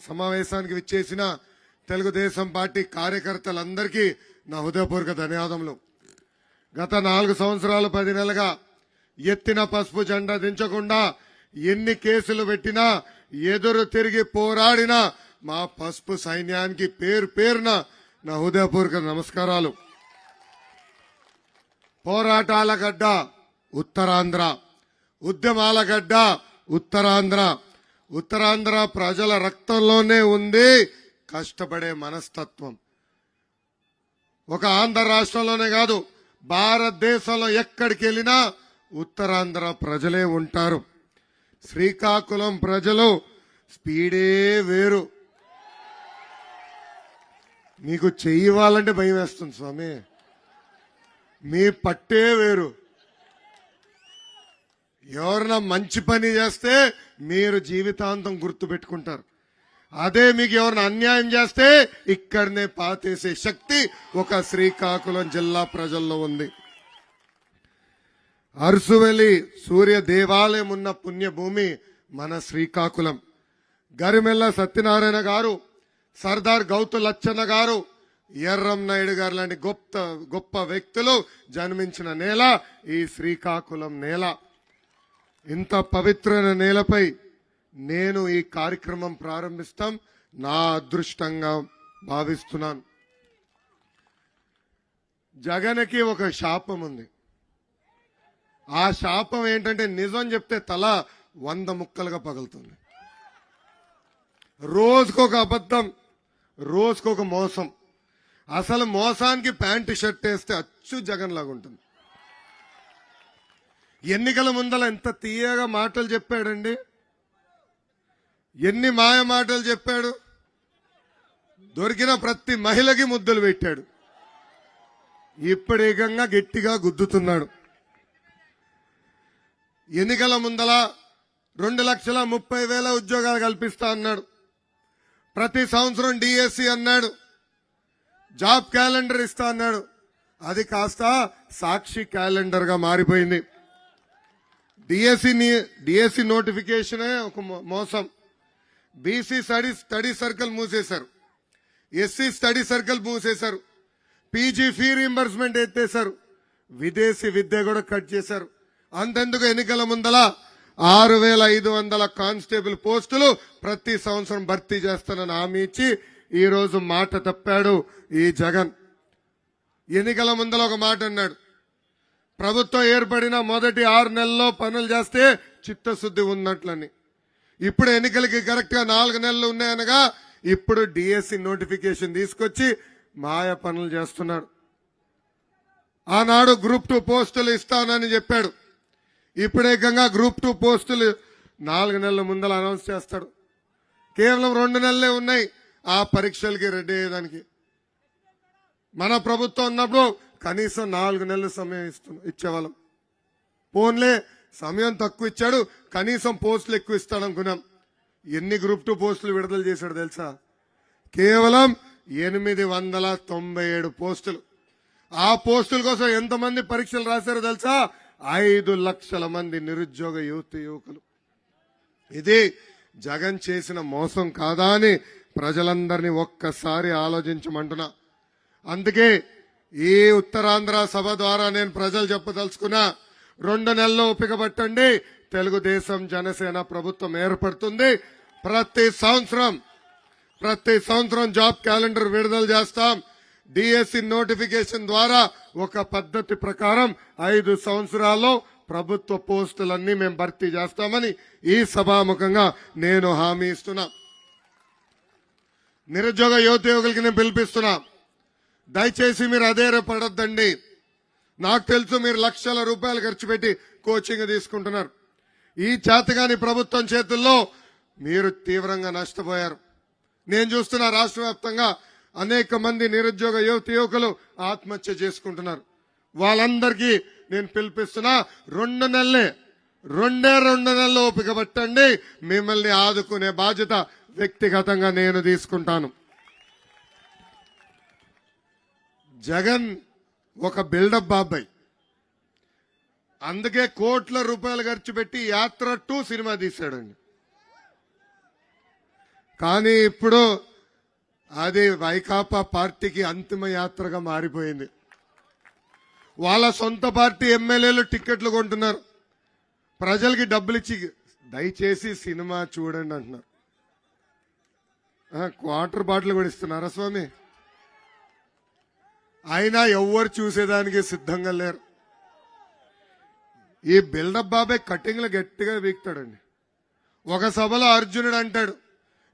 సమావేశానికి విచ్చేసిన తెలుగుదేశం పార్టీ కార్యకర్తలందరికీ నా హృదయపూర్వక ధన్యవాదములు. గత 4 సంవత్సరాలు 10 నెలలుగా ఎత్తిన పసుపు జెండా దించకుండా ఎన్ని కేసులు పెట్టినా ఎదురు తిరిగి పోరాడిన మా పసుపు సైన్యానికి పేరు పేరున నా హృదయపూర్వక నమస్కారాలు. పోరాటాల గడ్డ ఉత్తరాంధ్ర, ఉద్యమాల గడ్డ ఉత్తరాంధ్ర. ఉత్తరాంధ్ర ప్రజల రక్తంలోనే ఉంది కష్టపడే మనస్తత్వం. ఒక ఆంధ్ర రాష్ట్రంలోనే కాదు, భారతదేశంలో ఎక్కడికి వెళ్ళినా ఉత్తరాంధ్ర ప్రజలే ఉంటారు. శ్రీకాకుళం ప్రజలు స్పీడే వేరు. మీకు చెయ్యాలంటే భయం వేస్తుంది స్వామి, మీ పట్టే వేరు. ఎవరైనా మంచి పని చేస్తే మీరు జీవితాంతం గుర్తు పెట్టుకుంటారు. అదే మీకు ఎవరైనా అన్యాయం చేస్తే ఇక్కడనే పాతేసే శక్తి ఒక శ్రీకాకుళం జిల్లా ప్రజల్లో ఉంది. అరసువెల్లి సూర్య దేవాలయం ఉన్న పుణ్యభూమి మన శ్రీకాకుళం. గరిమెల్ల సత్యనారాయణ గారు, సర్దార్ గౌతు లచ్చన్న గారు, ఎర్రం నాయుడు గారు లాంటి గొప్ప వ్యక్తులు జన్మించిన నేల ఈ శ్రీకాకుళం నేల. ఇంత పవిత్రమైన నేలపై నేను ఈ కార్యక్రమం ప్రారంభిస్తాం నా అదృష్టంగా భావిస్తున్నాను. జగన్కి ఒక శాపం ఉంది. ఆ శాపం ఏంటంటే నిజం చెప్తే తల 100 ముక్కలుగా పగులుతుంది. రోజుకొక అబద్ధం, రోజుకొక మోసం. అసలు మోసానికి ప్యాంటు షర్ట్ వేస్తే అచ్చు జగన్ లాగా ఉంటుంది. ఎన్నికల ముందల ఎంత తీయగా మాటలు చెప్పాడండి, ఎన్ని మాయ మాటలు చెప్పాడు. దొరికిన ప్రతి మహిళకి ముద్దులు పెట్టాడు. ఇప్పుడేకంగా గట్టిగా గుద్దుతున్నాడు. ఎన్నికల ముందల 2,30,000 ఉద్యోగాలు కల్పిస్తా అన్నాడు. ప్రతి సంవత్సరం డిఎస్సి అన్నాడు, జాబ్ క్యాలెండర్ ఇస్తా అన్నాడు. అది కాస్త సాక్షి క్యాలెండర్ గా మారిపోయింది. డిఎస్సి నోటిఫికేషనే ఒక మోసం. బీసీ స్టడీ సర్కిల్ మూసేశారు, ఎస్సీ స్టడీ సర్కిల్ మూసేశారు, పీజీ ఫీ రీంబర్స్మెంట్ ఎత్తేశారు, విదేశీ విద్య కూడా కట్ చేశారు. అంతెందుకు ఎన్నికల ముందల 6,500 కానిస్టేబుల్ పోస్టులు ప్రతి సంవత్సరం భర్తీ చేస్తానని హామీ ఇచ్చి ఈ రోజు మాట తప్పాడు ఈ జగన్. ఎన్నికల ముందల ఒక మాట అన్నాడు, ప్రభుత్వం ఏర్పడిన మొదటి 6 నెలల్లో పనులు చేస్తే చిత్తశుద్ధి ఉన్నట్లని. ఇప్పుడు ఎన్నికలకి కరెక్ట్ గా 4 నెలలు ఉన్నాయనగా ఇప్పుడు డిఎస్సి నోటిఫికేషన్ తీసుకొచ్చి మాయ పనులు చేస్తున్నాడు. ఆనాడు గ్రూప్ 2 పోస్టులు ఇస్తానని చెప్పాడు. ఇప్పుడేకంగా గ్రూప్ 2 పోస్టులు 4 నెలల ముందర అనౌన్స్ చేస్తాడు. కేవలం 2 నెలలే ఉన్నాయి ఆ పరీక్షలకి రెడీ అయ్యేదానికి. మన ప్రభుత్వం ఉన్నప్పుడు కనీసం 4 నెలల సమయం ఇచ్చేవాళ్ళం. పోన్లే సమయం తక్కువ ఇచ్చాడు, కనీసం పోస్టులు ఎక్కువ ఇస్తాడు అనుకున్నాం. ఎన్ని గ్రూప్ 2 పోస్టులు విడుదల చేశాడు తెలుసా? కేవలం 897 పోస్టులు. ఆ పోస్టుల కోసం ఎంతమంది పరీక్షలు రాశారో తెలుసా? 5 లక్షల మంది నిరుద్యోగ యువకులు. ఇది జగన్ చేసిన మోసం కాదా అని ప్రజలందరినీ ఒక్కసారి ఆలోచించమంటున్నా. అందుకే ఈ ఉత్తరాంధ్ర సభ ద్వారా నేను ప్రజలు చెప్పదలుచుకున్నా, 2 నెలల్లో ఓపిక పట్టండి. తెలుగుదేశం జనసేన ప్రభుత్వం ఏర్పడుతుంది. ప్రతి సంవత్సరం జాబ్ క్యాలెండర్ విడుదల చేస్తాం. డిఎస్సి నోటిఫికేషన్ ద్వారా ఒక పద్ధతి ప్రకారం 5 సంవత్సరాల్లో ప్రభుత్వ పోస్టులన్నీ మేము భర్తీ చేస్తామని ఈ సభాముఖంగా నేను హామీ ఇస్తున్నా. నిరుద్యోగ యువకులకి నేను పిలిపిస్తున్నా, దయచేసి మీరు అధైర్యపడొద్దండి. నాకు తెలుసు మీరు లక్షల రూపాయలు ఖర్చు పెట్టి కోచింగ్ తీసుకుంటున్నారు. ఈ చేతగాని ప్రభుత్వం చేతుల్లో మీరు తీవ్రంగా నష్టపోయారు. నేను చూస్తున్నా రాష్ట్ర వ్యాప్తంగా అనేక మంది నిరుద్యోగ యువకులు ఆత్మహత్య చేసుకుంటున్నారు. వాళ్ళందరికీ నేను పిలిపిస్తున్నా, 2 నెలల్లో ఓపిక పట్టండి. మిమ్మల్ని ఆదుకునే బాధ్యత వ్యక్తిగతంగా నేను తీసుకుంటాను. జగన్ ఒక బిల్డప్ బాబాయ్. అందుకే కోట్ల రూపాయలు ఖర్చు పెట్టి యాత్ర 2 సినిమా తీశాడండి. కానీ ఇప్పుడు అది వైకాపా పార్టీకి అంతిమ యాత్రగా మారిపోయింది. వాళ్ళ సొంత పార్టీ ఎమ్మెల్యేలు టిక్కెట్లు కొంటున్నారు, ప్రజలకి డబ్బులు ఇచ్చి దయచేసి సినిమా చూడండి అంటున్నారు. క్వార్టర్ బాటిల్ కూడా ఇస్తున్నారా స్వామి? అయినా ఎవ్వరు చూసేదానికి సిద్ధంగా లేరు. ఈ బిల్డప్ బాబాయ్ కటింగ్లు గట్టిగా వీక్తాడండి. ఒక సభలో అర్జునుడు అంటాడు,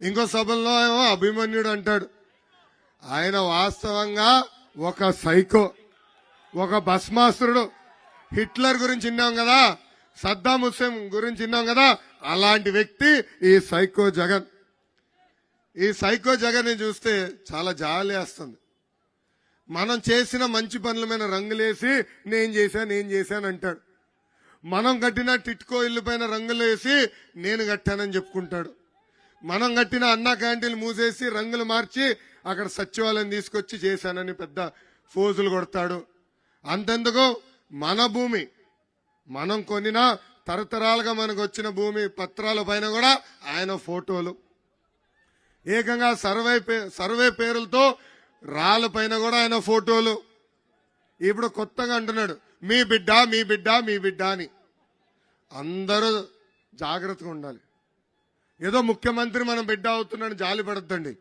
ఇంకో సభలో ఏమో అభిమన్యుడు అంటాడు. ఆయన వాస్తవంగా ఒక సైకో, ఒక భస్మాసురుడు. హిట్లర్ గురించి విన్నాం కదా, సద్దాం హుస్సేన్ గురించి విన్నాం కదా, అలాంటి వ్యక్తి ఈ సైకో జగన్. ఈ సైకో జగన్ ని చూస్తే చాలా జాలి వేస్తుంది. మనం చేసిన మంచి పనుల మీద రంగులేసి నేను చేశాను అంటాడు. మనం కట్టిన టిట్కో ఇల్లు పైన రంగులు వేసి నేను కట్టానని చెప్పుకుంటాడు. మనం కట్టిన అన్నా క్యాంటీన్లు మూసేసి రంగులు మార్చి అక్కడ సచివాలయం తీసుకొచ్చి చేశానని పెద్ద ఫోజులు కొడతాడు. అంతెందుకు, మన భూమి మనం కొనిన తరతరాలుగా మనకు వచ్చిన భూమి పత్రాల పైన కూడా ఆయన ఫోటోలు, ఏకంగా సర్వే పేరులతో రాళ్ళ పైన కూడా ఆయన ఫోటోలు. ఇప్పుడు కొత్తగా అంటున్నాడు మీ బిడ్డ మీ బిడ్డ మీ బిడ్డ అని. అందరూ జాగ్రత్తగా ఉండాలి. ఏదో ముఖ్యమంత్రి మనం బిడ్డ అవుతున్నాడని జాలి పడద్దండి.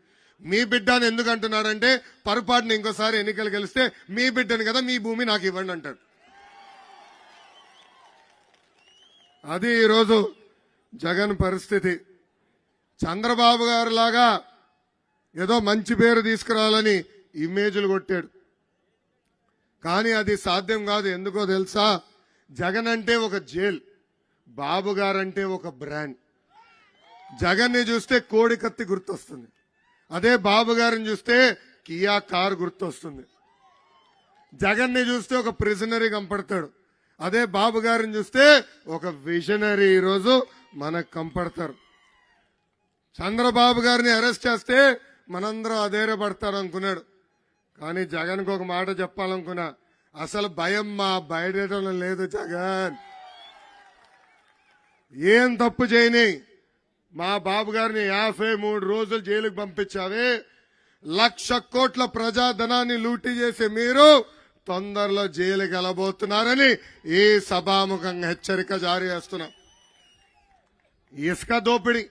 మీ బిడ్డ అని ఎందుకు అంటున్నాడంటే పొరపాటున ఇంకోసారి ఎన్నికలు గెలిస్తే మీ బిడ్డని కదా మీ భూమి నాకు ఇవ్వండి అంటాడు. అది ఈరోజు జగన్ పరిస్థితి. చంద్రబాబు గారు లాగా ఏదో మంచి పేరు తీసుకురావాలని ఇమేజ్లు కొట్టాడు, కానీ అది సాధ్యం కాదు. ఎందుకో తెలుసా? జగన్ అంటే ఒక జైల్, బాబు గారంటే ఒక బ్రాండ్. జగన్ ని చూస్తే కోడి కత్తి గుర్తొస్తుంది, అదే బాబు గారిని చూస్తే కియా కార్ గుర్తొస్తుంది. జగన్ ని చూస్తే ఒక ప్రిజనరీ కంపడతాడు, అదే బాబు గారిని చూస్తే ఒక విజనరీ ఈరోజు మనకు కంపడతారు. చంద్రబాబు గారిని అరెస్ట్ చేస్తే మనందరం అధైర్యపడతారు అనుకున్నాడు, కానీ జగన్కి ఒక మాట చెప్పాలనుకున్నా, అసలు భయం మా బయటం లేదు. జగన్ ఏం తప్పు చేయని మా బాబు గారిని 53 రోజులు జైలుకు పంపించావే, 1,00,000 కోట్ల ప్రజాధనాన్ని లూటీ చేసి మీరు తొందరలో జైలుకి వెళ్ళబోతున్నారని ఈ సభాముఖంగా హెచ్చరిక జారీ చేస్తున్నాం. ఇసుక దోపిడీ,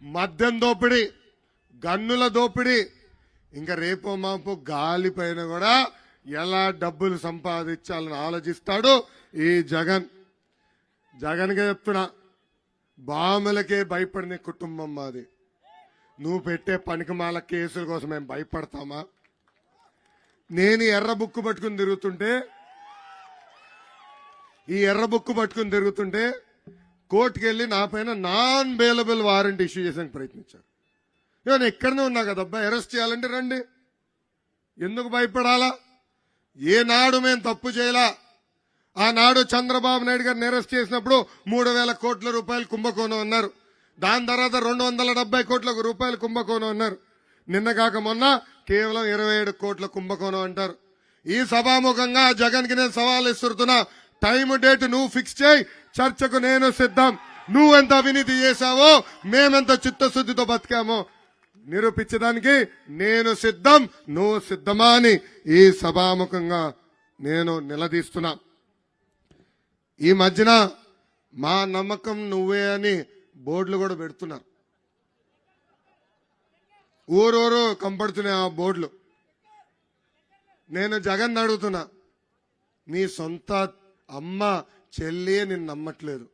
మద్యం దోపిడీ, గన్నుల దోపిడీ, ఇంకా రేపో మాపో గాలి పైన కూడా ఎలా డబ్బులు సంపాదించాలని ఆలోచిస్తాడు ఈ జగన్. జగన్గా చెప్తున్నా, బాములకే భయపడిన కుటుంబం మాది. నువ్వు పెట్టే పనికిమాల కేసుల కోసం మేము భయపడతామా? నేను ఎర్ర బుక్కు పట్టుకుని తిరుగుతుంటే కోర్టుకు వెళ్ళి నా పైన నాన్ బెయిలబుల్ వారెంట్ ఇష్యూ చేసేందుకు ప్రయత్నించారు. నేను ఎక్కడనే ఉన్నా కదబ్బా, అరెస్ట్ చేయాలంటే రండి, ఎందుకు భయపడాలా? ఏనాడు మేము తప్పు చేయలా. ఆనాడు చంద్రబాబు నాయుడు గారిని అరెస్ట్ చేసినప్పుడు 3,000 కోట్ల రూపాయలు కుంభకోణం అన్నారు. దాని తర్వాత 270 కోట్ల రూపాయలు కుంభకోణం అన్నారు. నిన్న కాక మొన్న కేవలం 27 కోట్ల కుంభకోణం అంటారు. ఈ సభాముఖంగా జగన్ కి నేను సవాల్ ఇస్తున్నా, టైం డేట్ నువ్వు ఫిక్స్ చేయి, చర్చకు నేను సిద్ధం. నువ్వెంత అవినీతి చేశావో, మేమెంత చిత్తశుద్ధితో బతికామో నిరూపించడానికి నేను సిద్ధం. నువ్వు సిద్ధమా అని ఈ సభాముఖంగా నేను నిలదీస్తున్నా. ఈ మధ్యన మా నమ్మకం నువ్వే అని బోర్డులు కూడా పెడుతున్నారు. ఊరూరు కంపడుతున్నాయి ఆ బోర్డులు. నేను జగన్ అడుగుతున్నా, నీ సొంత అమ్మ చెల్లి నిన్ను నమ్మట్లేదు,